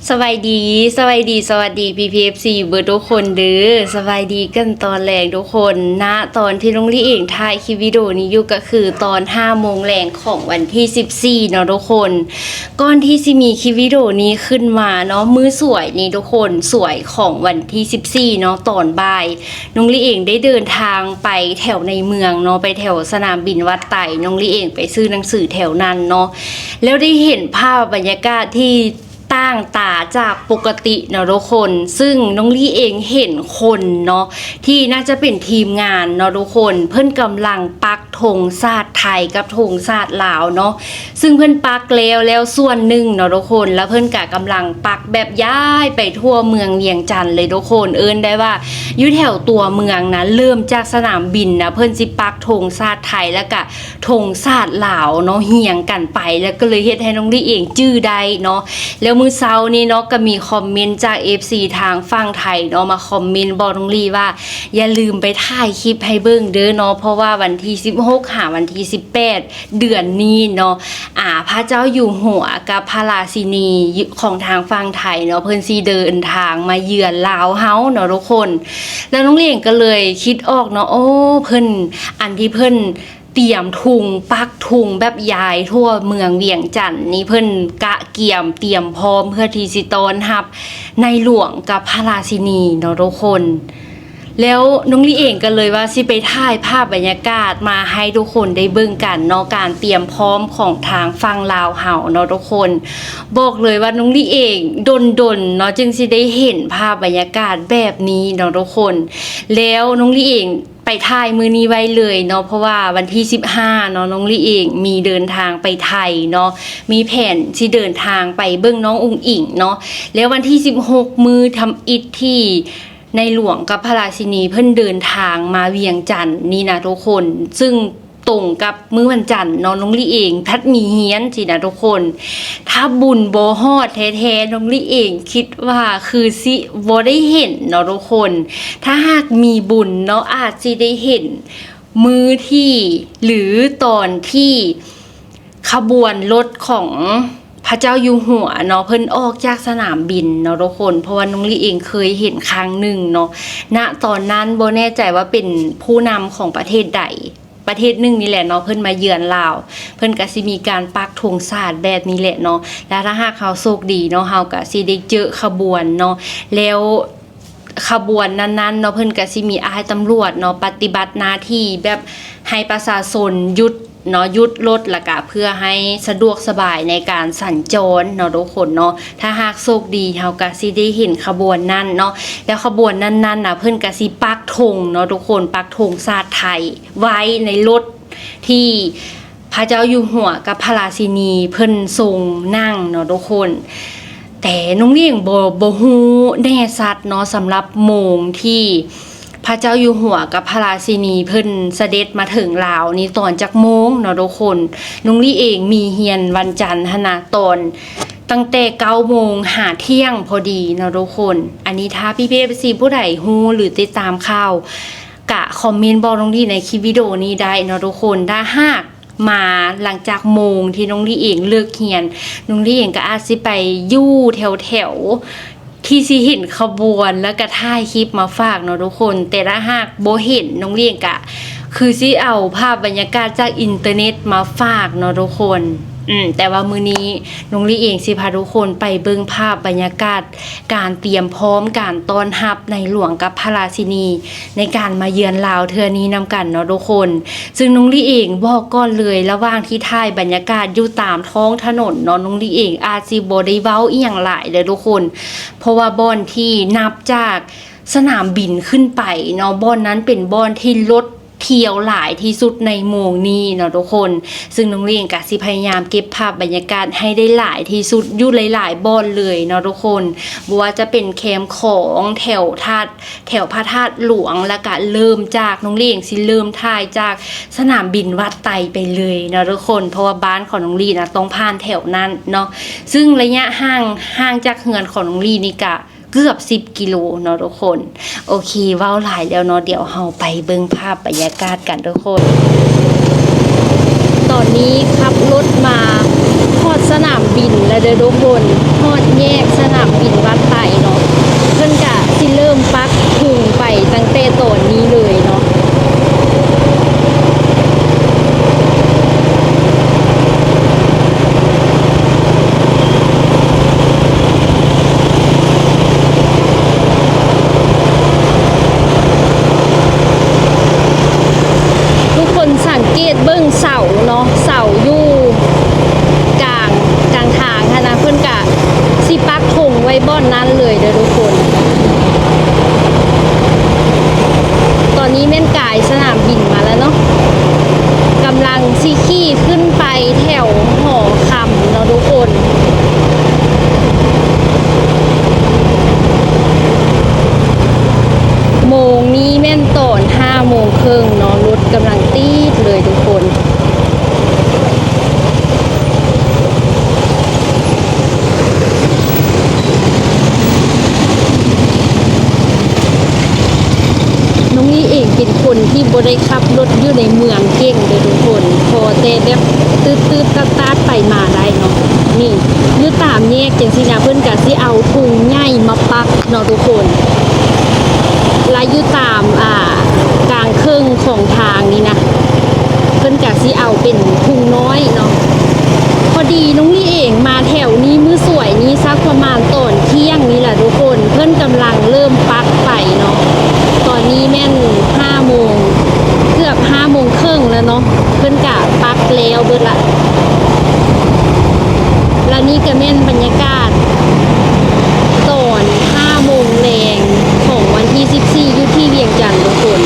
สวัสดีสวัสดีสวัสดีPPFC เบอร์ทุกคนเด้อสวัสดีกันตอนแรงทุกคนณตอนที่น้องลี่เองถ่ายคลิปวิดีโอนี้อยู่ก็คือตอน5 โมงแรงของวันที่14เนาะทุกคนก่อนที่จะมีคลิปวิดีโอนี้ขึ้นมาเนาะมื้อสวยนี้ทุกคนสวยของวันที่14เนาะตอนบ่ายน้องลี่เองได้เดินทางไปแถวในเมืองเนาะไปแถวสนามบินวัดไต่น้องลี่เองไปซื้อหนังสือแถวนั้นเนาะแล้วได้เห็นภาพบรรยากาศที่ต่างตาจากปกติเนาะทุกคนซึ่งน้องลี่เองเห็นคนเนาะที่น่าจะเป็นทีมงานเนาะทุกคนเพิ่นกำลังปักธงชาติไทยกับธงชาติลาวเนาะซึ่งเพิ่นปักแล้วส่วนหนึ่งเนาะทุกคนแล้วเพิ่นก็กำลังปักแบบย้ายไปทั่วเมืองเวียงจันทร์เลยทุกคนเอิ้นได้ว่าอยู่แถวตัวเมืองนะเริ่มจากสนามบินนะเพิ่นสิปักธงชาติไทยแล้วก็ธงชาติลาวเนาะเฮียงกันไปแล้วก็เลยเฮ็ดให้น้องลี่เองจื้อได้เนาะแล้วมื้อเช้านี้เนาะก็มีคอมเมนต์จาก FC ทางฝั่งไทยเนาะมาคอมเมนต์บอกน้องลี่ว่าอย่าลืมไปถ่ายคลิปให้เบิ่งเด้อเนาะเพราะว่าวันที่16หาวันที่18เดือนนี้เนาะพระเจ้าอยู่หัวกับพระราชินีของทางฝั่งไทยเนาะเพิ่นสิเดินทางมาเยือนลาวเฮาเนาะทุกคนแล้วน้องลี่ก็เลยคิดออกเนาะโอ้เพิ่นอันที่เพิ่นเตรียมทุงปักทุงแบบยายทั่วเมืองเวียงจันทน์นี่เพิ่นกะเกียมเตรียมพร้อมเพื่อที่สิต้อนรับในหลวงกับพระราชินีเนาะทุกคนแล้วน้องลี่เองก็เลยว่าสิไปถ่ายภาพบรรยากาศมาให้ทุกคนได้เบิ่งกันเนาะการเตรียมพร้อมของทางฝั่งลาวเฮาเนาะทุกคนบอกเลยว่าน้องลี่เองดนเนาะจึงสิได้เห็นภาพบรรยากาศแบบนี้เนาะทุกคนแล้วน้องลี่เองไปถ่ายมื้อนี้ไว้เลยเนาะเพราะว่าวันที่15เนาะน้องลี่เองมีเดินทางไปไทยเนาะมีแผนที่เดินทางไปเบิ่งน้องอุ๋งอิ๋งเนาะแล้ววันที่16มื้อทำอิฐที่ในหลวงกับพระราชินีเพิ่นเดินทางมาเวียงจันทน์นี่นะทุกคนซึ่งตรงกับมื้อวันจันทร์เนาะน้องลี่เองพัดมีเฮียนสินะทุกคนถ้าบุญบ่ฮอดแท้ๆน้องลี่เองคิดว่าคือสิบ่ได้เห็นเนาะทุกคนถ้าหากมีบุญเนาะอาจสิได้เห็นมื้อที่หรือตอนที่ขบวนรถของพระเจ้าอยู่หัวเนาะเพิ่นออกจากสนามบินเนาะทุกคนเพราะว่าน้องลี่เองเคยเห็นครั้งหนึ่งเนาะณตอนนั้นบ่แน่ใจว่าเป็นผู้นำของประเทศใดประเทศหนึ่งนี่แหละเนาะเพิ่นมาเยือนลาวเพิ่นก็สิมีการปักธงชาติแบบนี้แหละเนาะแล้วถ้าหากเขาโชคดีเนาะเฮาก็สิได้เจอขบวนเนาะแล้วขบวนนั้นๆเนาะเพิ่นก็สิมีอ้ายตำรวจเนาะปฏิบัติหน้าที่แบบให้ประชาชนหยุดเนาะหยุดรถละกะเพื่อให้สะดวกสบายในการสัญจรเนาะทุกคนเนาะถ้าหากโชคดีเฮาก็สิได้เห็นขบวนนั้นเนาะแล้วขบวนนั้นน่ะเพิ่นก็สิปักธงเนาะทุกคนปักธงชาติไทยไว้ในรถที่พระเจ้าอยู่หัวกับพระราชินีเพิ่นทรงนั่งเนาะทุกคนแต่น้องเลี้ยงบ่ฮู้แน่ชัดเนาะสำหรับโมงที่พระเจ้าอยู่หัวกับพระราชินีเพิ่นเสด็จมาถึงลาวนี่ตอนจักโมงเนาะทุกคนน้องลี่เองมีเฮียนวันจันทร์นะตอนตั้งแต่9 โมงหาเที่ยงพอดีเนาะทุกคนอันนี้ถ้าพี่ๆซีผู้ใดฮู้หรือติดตามข่าวกะคอมเมนต์บอกน้องลี่ในคลิปวิดีโอนี้ได้เนาะทุกคนถ้าหากมาหลังจากโมงที่น้องลี่เองเลิกเรียนน้องลี่เองก็อาจสิไปอยู่แถวที่สิเห็นขบวนแล้วก็ถ่ายคลิปมาฝากเนาะทุกคนแต่ถ้าหากบ่เห็นน้องลี่เองก็คือสิเอาภาพบรรยากาศจากอินเทอร์เน็ตมาฝากเนาะทุกคนแต่ว่ามื้อนี้น้องลี่เองสิพาทุกคนไปเบิ่งภาพบรรยากาศการเตรียมพร้อมการต้อนรับในหลวงกับพระราชินีในการมาเยือนลาวเทื่อนี้นำกันเนาะทุกคนซึ่งน้องลี่เองบอกก่อนเลยระหว่างที่ถ่ายบรรยากาศอยู่ตามท้องถนนเนาะน้องลี่เองอาจสิบ่ได้เว้าอีหยังหลายเลยทุกคนเพราะว่าบ่อนที่นับจากสนามบินขึ้นไปเนาะบ่อนนั้นเป็นบ่อนที่รถเที่ยวหลายที่สุดในโมงนี้เนาะทุกคนซึ่งน้องเลี้ยงก็สิพยายามเก็บภาพบรรยากาศให้ได้หลายที่สุดอยู่หลายๆบ่อนเลยเนาะทุกคนบ่ว่าจะเป็นแคมป์ของแถวพระธาตุหลวงแล้วก็เริ่มจากน้องเลี้ยงสิเริ่มถ่ายจากสนามบินวัดไตไปเลยเนาะทุกคนเพราะว่าบ้านของน้องลี่นะต้องผ่านแถวนั้นเนาะซึ่งระยะห่างจากเฮือนของน้องลี่นี่ก็เกือบ10 กิโลเนาะทุกคนโอเคเว้าหลายแล้วเนาะเดี๋ยวเฮาไปเบิ่งภาพบรรยากาศกันทุกคนตอนนี้ขับรถมา ฮอดสนามบินแล้วเด้อทุกคนฮอดแยกสนามบินวัดไต่เนาะเพิ่นกะสิเริ่มปักถุงไปตั้งแต่ตอนนี้เลยเนาะทุกคนสังเกตเบิ่งเสาเนาะเสาอยู่กลางทางค่ะนะเพิ่นกะสิปักธงไว้บ่อนนั้นเลยเด้อทุกคนตอนนี้แม่นกายสนามบินมาแล้วเนาะกำลังสิขี่ขึ้นไปแถวหอคำเนาะทุกคนโมงนี้แม่นตอน5 โมงครึ่งเนาะรถกำลังตีดเลยทุกคนน้องนี่เองเป็นคนที่บ่ได้ขับรถอยู่ในเมืองเก่งเลยทุกคนพอแต่แบบตืดๆตาดๆไปมาได้เนาะนี่อยู่ตามแยกจังซี่นะเพิ่นก็สิเอาถุงใหญ่มาปักเนาะทุกคนและอยู่ตามกลางครึ่งของทางนี้นะเพิ่นก็สิเอาเป็นถุงน้อยเนาะพอดีน้องลี่เองมาแถวนี้มื้อสวยนี้สักประมาณตอนเที่ยงนี่แหละทุกคนเพิ่นกำลังเริ่มปักไปเนาะตอนนี้แม่น5 โมงเกือบ5 โมงครึ่งแล้วเนาะเพิ่นกะปักแล้วเบิดละแล้วนี่ก็แม่นบรรยากาศตอน5 โมงแรงของวันที่14อยู่ที่เวียงจันทร์ทุกคน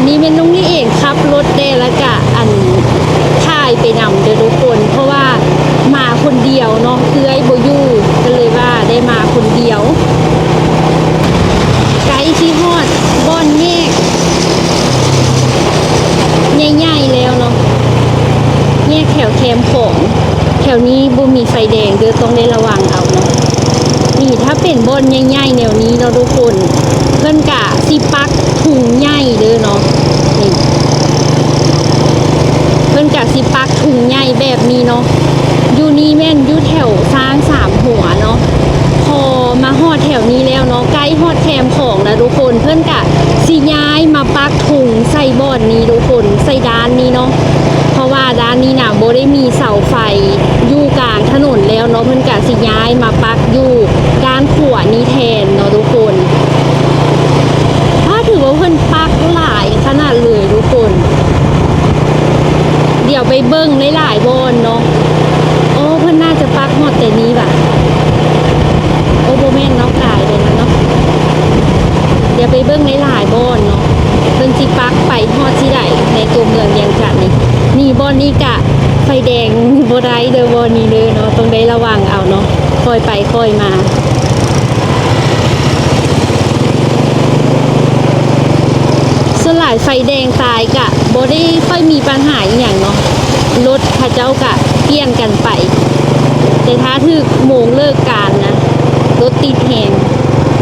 นี่แม่น้องนี่เองขับรถได้แล้วกะถ่ายไปนำเด้อทุกคนเพราะว่ามาคนเดียวเนาะคือไอ้โบยู่ก็เลยว่าได้มาคนเดียวไกด์ที่ฮอดบ่อนแยกใหญ่ๆแล้วเนาะแยกแถวแคมของแถวนี้บ่มีไฟแดงเด้อต้องได้ระวังเอาเนาะนี่ถ้าเป็นบ่อนใหญ่ๆแนวนี้เนาะทุกคนเพิ่นกะสิปักถุงใหญ่เด้อเนาะนี่เพิ่นกะสิปักถุงใหญ่แบบนี้เนาะอยู่นี่แม่นอยู่แถวสร้าง3 หัวเนาะพอมาฮอดแถวนี้แล้วเนาะใกล้ฮอดแคมของแล้วทุกคนเพิ่นกะสิย้ายมาปักถุงใส่บ่อนนี้ทุกคนใส่ด้านนี้เนาะเพราะว่าด้านนี้น่ะบ่ได้มีเสาไฟอยู่กลางถนนแล้วเนาะเพิ่นกะสิย้ายมาปักอยู่ด้านขวานี้แทนเนาะทุกคนถือว่าเพิ่นปักหลายขนาดเลยทุกคนเดี๋ยวไปเบิ้งหลายๆบอนเนาะโอ้เพิ่นน่าจะปักหมดแต่นี้แบบโอ้โบแม่นเนาะกายเลยนะเนาะเดี๋ยวไปเบิ้งหลายๆบอนเนาะเพิ่นสิปักไปฮอดที่ใดในตัวเมืองเวียงจันทน์นี่บอนนี้กะไฟแดงบ่ได้เด้อบอนนี้เด้อเนาะต้องได้ระวังเอาเนาะค่อยไปค่อยมาส่วนหลายไฟแดงตายกะบ่ได้ค่อยมีปัญหาอหย่างเนาะรถพระเจ้ากะเปลี่ยนกันไปแต่ถ้าถึกโมงเลิกการนะรถติดแหง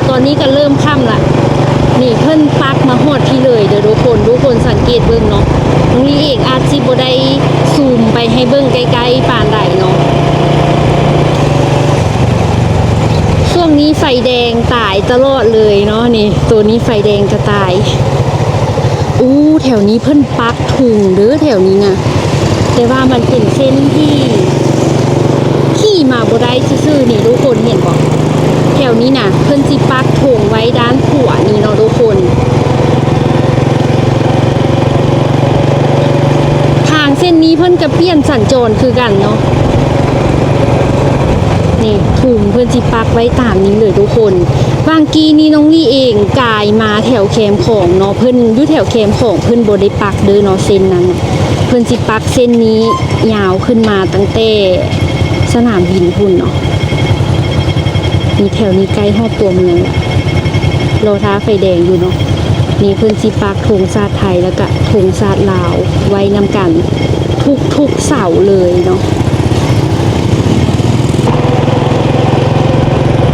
ตอนนี้ก็เริ่มค่ำละนี่เพิ่นปักมาฮอดพี่เลยเดี๋ยวทุกคนสังเกตเบิ่งเนาะตรงนี้เองอาจสิบ่ได้ซูมไปให้เบิ่งใกล้ๆปานใดเนาะช่วงนี้ไฟแดงตายตลอดเลยเนาะนี่ตัวนี้ไฟแดงจะตายแถวนี้เพิ่นปักถุงเด้อแถวนี้นะแต่ว่ามันเป็นเส้นที่ขี่มาบ่ได้ซื่อๆนี่ทุกคนเห็นบ่แถวนี้น่ะเพิ่นสิปักถุงไว้ด้านขวานี่เนาะทุกคนทางเส้นนี้เพิ่นจะเปลี่ยนสัญจรคือกันเนาะนี่ถุงเพิ่นสิปักไว้ตามนี้เลยทุกคนบางกีนี่น้องลี่เองกายมาแถวแคมของเนาะเพิ่นอยู่แถวแคมของเพิ่นบ่ได้ปักเด้อเนาะเส้นนั้นเพิ่นสิปักเส้นนี้ยาวขึ้นมาตั้งแต่สนามบินพุ่นเนาะมีแถวนี้ใกล้ฮอดตัวเมืองรอท้าไฟแดงอยู่เนาะ นี่เพิ่นสิปักธงชาติไทยแล้วก็ธงชาติลาวไว้นำกันทุกเสาเลยเนาะ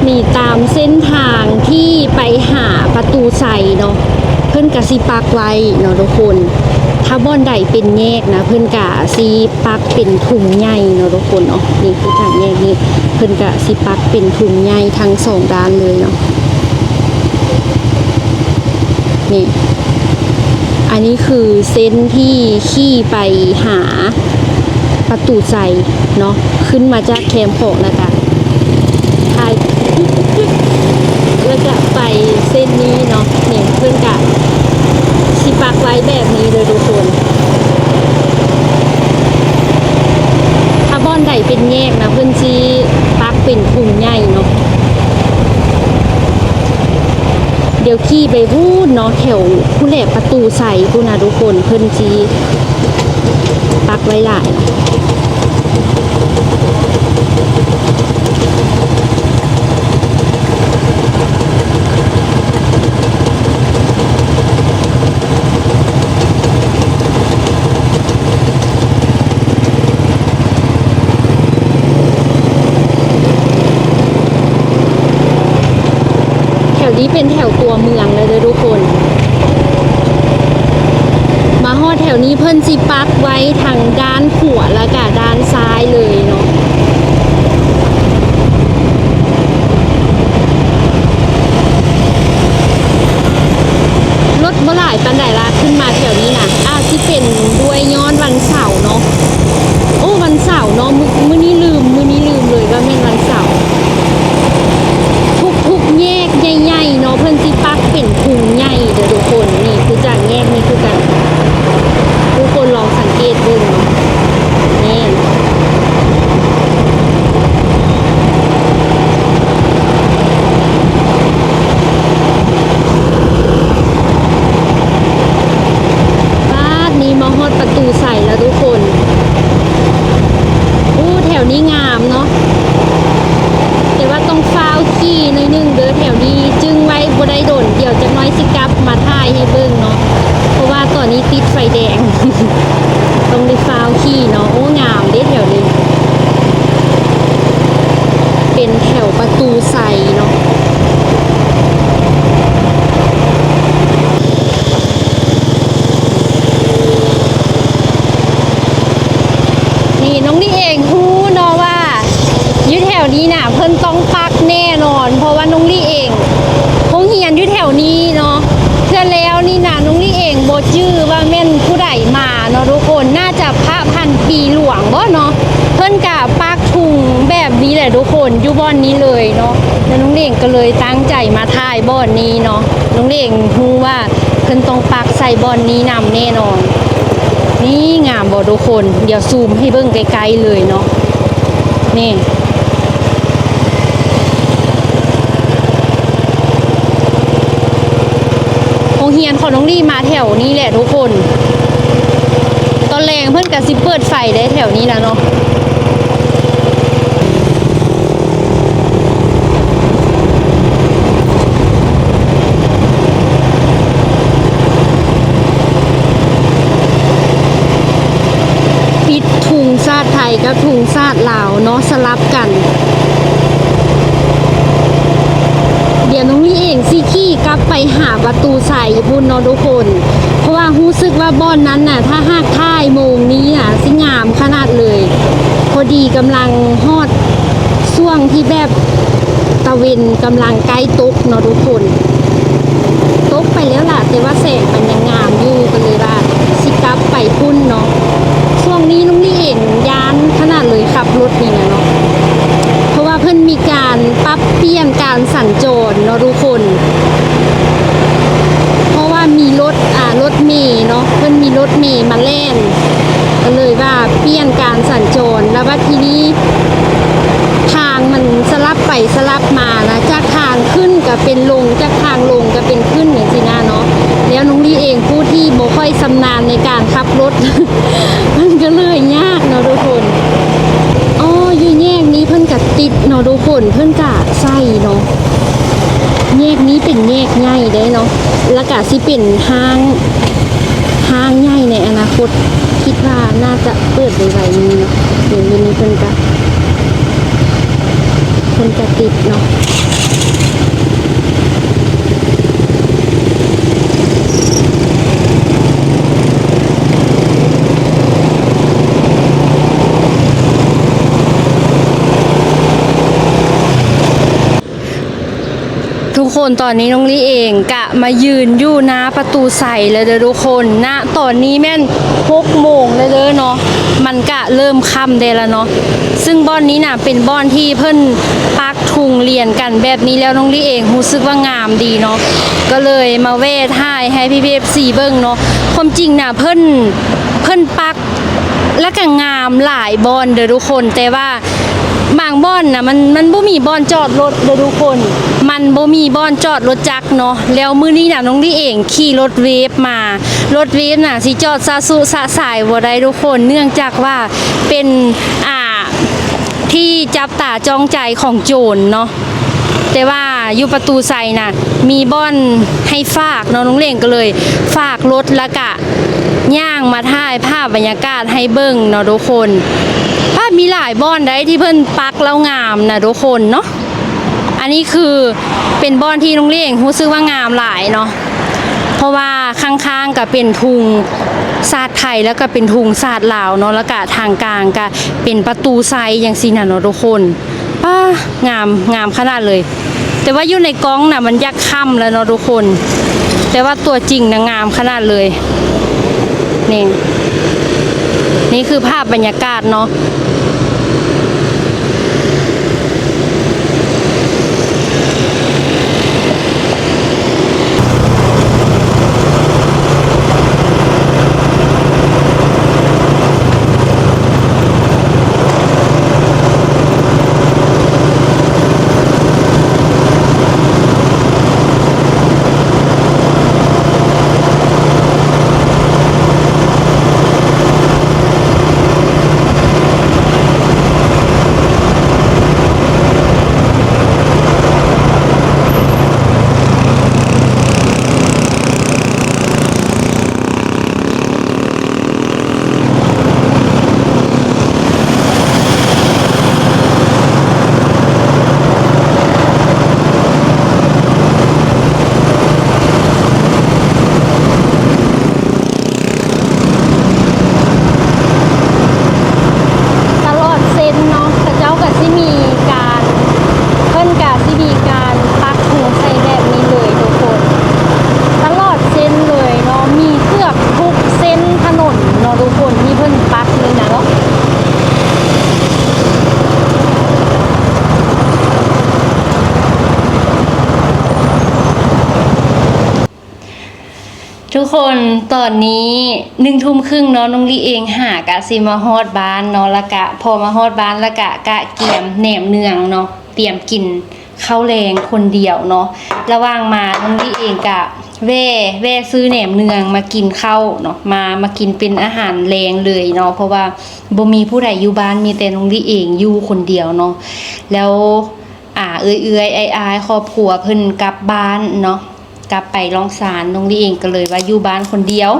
นี่ตามเส้นทางที่ไปหาประตูใส่เนาะเพิ่นกะสิปักไว้เนาะทุกคนถ้าบ่อนใดเป็นแยกนะเพิ่นกะสิปักเป็นถุงใหญ่เนาะทุกคนเนาะนี่คือทางแยกนี้เพิ่นกะสิปักเป็นถุงใหญ่ทั้งสองด้านเลยเนาะนี่อันนี้คือเส้นที่ขี่ไปหาประตูใส่เนาะขึ้นมาจากแคมป์ของแล้วกันทายแล้วก็ไปเส้นนี้เนาะนี่เพื่อนกะสิปักไว้แบบนี้เลยทุกคนถ้าบ่อนใดเป็นแยกนะเพื่อนสิปักเป็นถุงใหญ่เนาะเดี๋ยวขี่ไปพูดเนาะแถวผู้แหลกประตูใส่ผู้นะทุกคนเพื่อนสิปักไว้หลายนี้เป็นแถวตัวเมืองเลยทุกคนมาฮอดแถวนี้เพิ่นสิปักไว้ทางด้านขวาแล้วก็ด้านซ้ายเลยเนาะรถบ่หลายปานใดละขึ้นมาแถวนี้นะที่เป็นด้วยย้อนวันเสาร์เนาะโอ้วันเสาร์เนาะมื้อนี้ลืมเลยว่าแม่นวันเสาร์ทุกแยกใหญ่ๆเนาะเพิ่นสิปักเป็นถุงใหญ่เด้อทุกคนนี่คือจากแยกนี้คือกันทุกคนลองสังเกตดูเนาะนี่บ้านนี้มาฮอดประตูใส่แล้วทุกคนแถวนี้งามเนาะแต่ว่าต้องฟ้าวขี่หน่อยนึงเด้อแถวนี้จึงไว้บ่ได้โดนเดี๋ยวจะน้อยสิกลับมาถ่ายให้เบิ่งเนาะเพราะว่าตอนนี้ติดไฟแดง ต้องได้ฟ้าวขี่เนาะโอ้งามเด้แถวนี้เป็นแถวประตูใส่เนาะนี่น้องนี่เองฮู้เนาะว่าอยู่แถวนี้น่ะเพิ่นต้องปักแน่นอนเพราะว่าน้องลี่เองคงเฮียนอยู่แถวนี้เนาะเพื่อแล้วนี่น่ะน้องลี่เองบ่ชื่อว่าแม่นผู้ใดมาเนาะทุกคนน่าจะพระพันปีหลวงบ่เนาะเพิ่นกะปักถุงแบบนี้แหละทุกคนอยู่บ่อนนี้เลยเนาะแล้วน้องเล่งก็เลยตั้งใจมาถ่ายบ่อนนี้เนาะน้องเล่งฮู้ว่าเพิ่นต้องปักใส่บ่อนนี้นำแน่นอนนี่งามบ่ทุกคนเดี๋ยวซูมให้เบิ่งไกลๆเลยเนาะนี่โรงเรียนของน้องลี่มาแถวนี้แหละทุกคนตอนแรงเพิ่นก็สิเปิดไฟได้แถวนี้นะเนาะปิดถุงชาติไทยกับถุงชาติลาวเนาะสลับกันเดี๋ยวน้องลี่เองสิขี่กลับไปหาประตูใส่บุญเนาะทุกคนเพราะว่ารู้สึกว่าบ่อนนั้นน่ะถ้าหากท่ายโมงนี้อ่ะสิงามขนาดเลยพอดีกำลังฮอดช่วงที่แบบตะเวนกำลังใกล้ตกเนาะทุกคนตกไปแล้วล่ะแต่ว่าแสงมันยังงามอยู่ก็เลยว่าสิกลับไปพุ่นเนาะช่วงนี้น้องลี่เองยานขนาดเลยขับรถนี่นะเนาะเพราะว่าเพิ่นมีการปรับเปลี่ยนการสัญจรเนาะทุกคนเพราะว่ามีรถเมล์เนาะเพิ่นมีรถเมล์มาแล่นก็เลยว่าเปลี่ยนการสัญจรแล้วว่าทีนี้ทางมันสลับไปสลับมานะจากทางขึ้นก็เป็นลงจากทางลงก็เป็นขึ้นอย่างสินะเนาะแล้วน้องลี่เองผู้ที่บ่ค่อยชำนาญในการขับรถ มันก็เลยยากเนาะทุกคนอยู่แยกนี้เพิ่นก็ติดเนาะทุกคนเพิ่นก็ใส่เนาะ แยกนี้เป็นแยกใหญ่ได้เนาะแล้วก็สิเป็นห้างใหญ่ในอนาคตคิดว่าน่าจะเปิดไวๆนี้เนาะเดี๋ยวนี้เพิ่นจะติดเนาะทุกคนตอนนี้น้องลี่เองกะมายืนอยู่หน้าประตูใส่เลยเด้อทุกคนณตอนนี้แม่น6 โมงเลยเด้อเนาะมันกะเริ่มค่ำได้แล้วเนาะซึ่งบ่อนนี้น่ะเป็นบ่อนที่เพิ่นปักทุงเรียนกันแบบนี้แล้วน้องลี่เองรู้สึกว่างามดีเนาะก็เลยมาแวะถ่ายให้พี่ๆ FC เบิ่งเนาะความจริงน่ะเพิ่นปักและก็งามหลายบ่อนเด้อทุกคนแต่ว่าบางบ่อนนะมันบ่มีบ่อนจอดรถเด้อทุกคนมันบ่มีบ่อนจอดรถจักรเนาะแล้วมื้อนี้น่ะน้องลี่เองขี่รถเวฟมารถเวฟน่ะสิจอดซาสุซาสายบ่ได้ทุกคนเนื่องจากว่าเป็นที่จับตาจ้องใจของโจรเนาะแต่ว่าอยู่ประตูใส่น่ะมีบ่อนให้ฝากเนาะน้องเล่งก็เลยฝากรถแล้วก็ย่างมาถ่ายภาพบรรยากาศให้เบิ่งเนาะทุกคนภาพมีหลายบ่อนได้ที่เพิ่นปักแล้วงามนะทุกคนเนาะอันนี้คือเป็นบ่อนที่น้องเล่งรู้สึกว่างามหลายเนาะเพราะว่าข้างๆก็เป็นทุงศาสตร์ไทยแล้วก็เป็นทุงศาสตร์ลาวเนาะแล้วก็ทางกลางก็เป็นประตูไซอย่างซี่น่ะเนาะทุกคนงามขนาดเลยแต่ว่าอยู่ในกล้องน่ะมันยักค่ำแล้วเนาะทุกคนแต่ว่าตัวจริงน่ะงามขนาดเลยนี่คือภาพบรรยากาศเนาะทุกคนตอนนี้1 ทุ่มครึ่งเนาะน้องลี่เองหากะสิมาฮอดบ้านเนาะแล้วกะพอมาฮอดบ้านแล้วกะเกียมแหนมเนืองเนาะเตรียมกินข้าวแรงคนเดียวเนาะระหว่างมาน้องลี่เองกะแว่ซื้อแหนมเนืองมากินข้าวเนาะมากินเป็นอาหารแรงเลยเนาะเพราะว่าบ่มีผู้ใดอยู่บ้านมีแต่น้องลี่เองอยู่คนเดียวเนาะแล้วเอื้อยๆอ้ายๆครอบครัวเพิ่นกลับบ้านเนาะกลับไปร้องศาลน้องลี่เองก็เลยว่าอยู่บ้านคนเดียว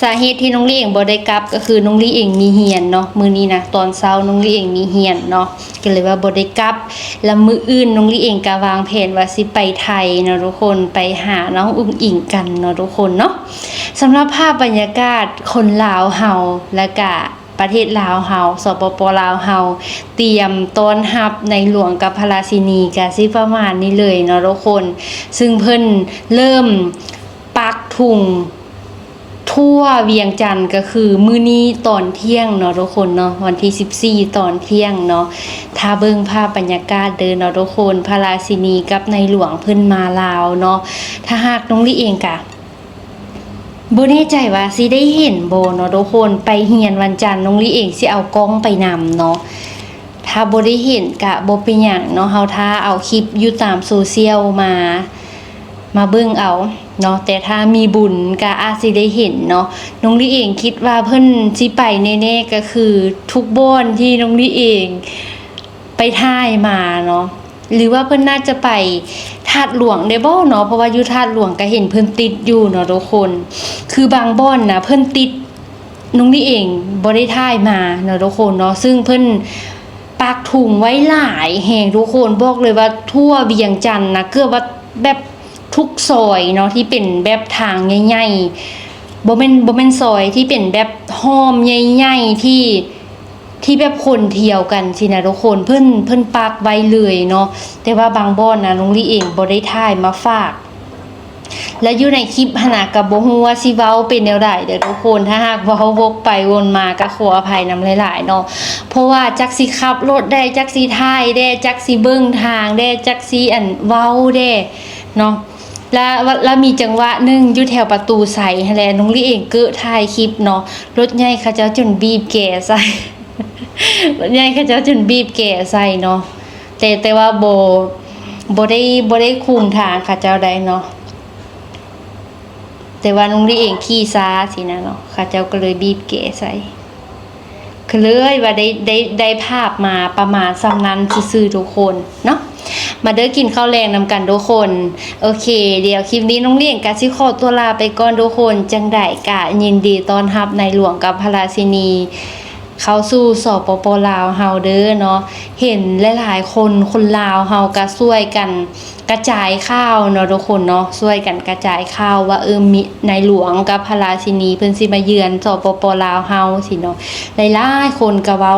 สาเหตุที่น้องลี่เองบ่ได้กลับก็คือน้องลี่เองมีเฮียนเนาะมื้อนี้นะตอนเช้าน้องลี่เองมีเฮียนเนาะก็เลยว่าบ่ได้กลับแล้วมื้ออื่นน้องลี่เองก็วางแผนว่าสิไปไทยเนาะทุกคนไปหาน้องอุ้งอิงกันเนาะทุกคนเนาะสำหรับภาพบรรยากาศคนลาวเฮาและก็ประเทศลาวเฮาสปป.ลาวเฮาเตรียมต้อนรับในหลวงกับพระราชินีก็สิประมาณนี้เลยเนาะทุกคนซึ่งเพิ่นเริ่มปักธงทั่วเวียงจันทน์ก็คือมื้อนี้ตอนเที่ยงเนาะทุกคนเนาะวันที่14ตอนเที่ยงเนาะถ้าเบิ่งภาพบรรยากาศเด้อเนาะทุกคนพระราชินีกับในหลวงเพิ่นมาลาวเนาะถ้าหากน้องลี่เองกะบ่แน่ใจว่าสิได้เห็นบ่เนาะทุกคนไปเฮียนวันจันทร์น้องลี่เองสิเอากล้องไปนำเนาะถ้าบ่ได้เห็นกะบ่เป็นหยังเนาะเฮาถ้าเอาคลิปอยู่ตามโซเชียลมาเบิ่งเอาเนาะแต่ถ้ามีบุญก็อาจสิได้เห็นเนาะน้องลี่เองคิดว่าเพิ่นสิไปแน่ๆก็คือทุกบ่อนที่น้องลี่เองไปถ่ายมาเนาะ หรือว่าเพิ่นน่าจะไปธาตุหลวงได้บ่เนาะเพราะว่าอยู่ธาตุหลวงก็เห็นเพิ่นติดอยู่เนาะทุกคนคือบางบ่อนนะเพิ่นติดน้องนี่เองบ่ได้ถ่ายมาเนาะทุกคนเนาะซึ่งเพิ่นปักถุงไว้หลายแห่งทุกคนบอกเลยว่าทั่วเวียงจันทน์นะเกือบว่าแบบทุกซอยเนาะที่เป็นแบบทางใหญ่ๆบ่แม่นซอยที่เป็นแบบห้อมใหญ่ๆที่แบบคนเที่ยวกันสินะทุกคนเพิ่นปักไว้เลยเนาะแต่ว่าบางบ่อนนะน้องลี่เองบ่ได้ถ่ายมาฝากและอยู่ในคลิปหนากับบ่ฮู้ว่าสิเว้าเป็นแนวใดเด้อทุกคนถ้าหากเว้าวกไปวนมาก็ขออภัยนำหลายๆเนาะเพราะว่าจักสิขับรถได้จักสิถ่ายได้จักสิเบิ่งทางได้จักสิเว้าได้เนาะแล้วมีจังหวะหนึงอยู่แถวประตูใสหั่นแหละน้องลี่เองเก้อถ่ายคลิปเนาะรถใหญ่เขาเจ้าจนบีบแก่ใส่ รถใหญ่เขาเจ้าจนบีบแก่ใส่เนาะแต่ว่าบ่ได้คุมทางเขาเจ้าได้เนาะแต่ว่าน้องลี่เองขี่ช้าสินะเนาะเขาเจ้าก็เลยบีบแก่ใส่คือเลยว่าได้ภาพมาประมาณสำนั้นซื่อๆทุกคนเนาะมาเด้อกินข้าวแรงนำกันทุกคนโอเคเดี๋ยวคลิปนี้น้องเลี้ยงกะสิขอตัวลาไปก่อนทุกคนจังได๋กะยินดีต้อนรับในหลวงกับพระราชินีเข้าสู่สปป.ลาวเฮาเด้อเนาะเห็นหลายๆคนลาวเฮาก็ช่วยกันกระจายข่าวเนาะทุกคนเนาะช่วยกันกระจายข่าวว่ามีในหลวงกับพระราชินีเพิ่นสิมาเยือนสปป.ลาวเฮาสิเนาะหลายๆคนก็เว้า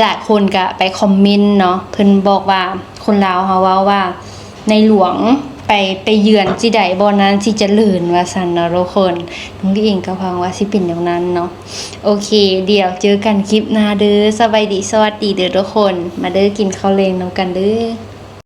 หลายคนก็ไปคอมเมนต์เนาะเพิ่นบอกว่าคนลาวเฮาเว้าว่าในหลวงไปเยือนสิได้บ่นั้นสิเจริญว่าซั่นเนาะทุกคนน้องลี่เองก็ฟังว่าสิเป็นอย่างนั้นเนาะโอเคเดี๋ยวเจอกันคลิปหน้าเด้อสวัสดีเด้อทุกคนมาเด้อกินข้าวแลงนำกันเด้อ